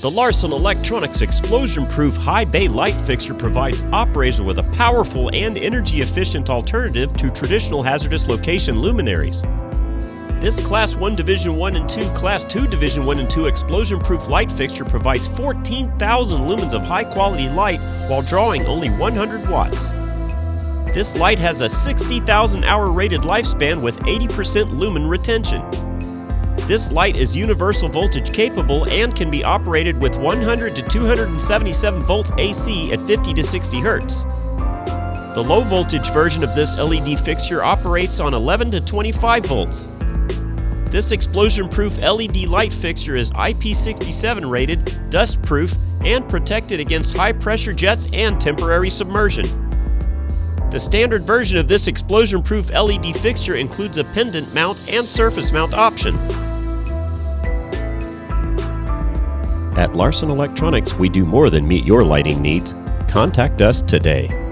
The Larson Electronics explosion-proof high bay light fixture provides operators with a powerful and energy-efficient alternative to traditional hazardous location luminaries. This Class 1 Division 1 and 2, Class 2 Division 1 and 2 explosion-proof light fixture provides 14,000 lumens of high-quality light while drawing only 100 watts. This light has a 60,000 hour rated lifespan with 80% lumen retention. This light is universal voltage capable and can be operated with 100 to 277 volts AC at 50 to 60 Hertz. The low voltage version of this LED fixture operates on 11 to 25 volts. This explosion-proof LED light fixture is IP67 rated, dust-proof, and protected against high-pressure jets and temporary submersion. The standard version of this explosion-proof LED fixture includes a pendant mount and surface mount option. At Larson Electronics, we do more than meet your lighting needs. Contact us today.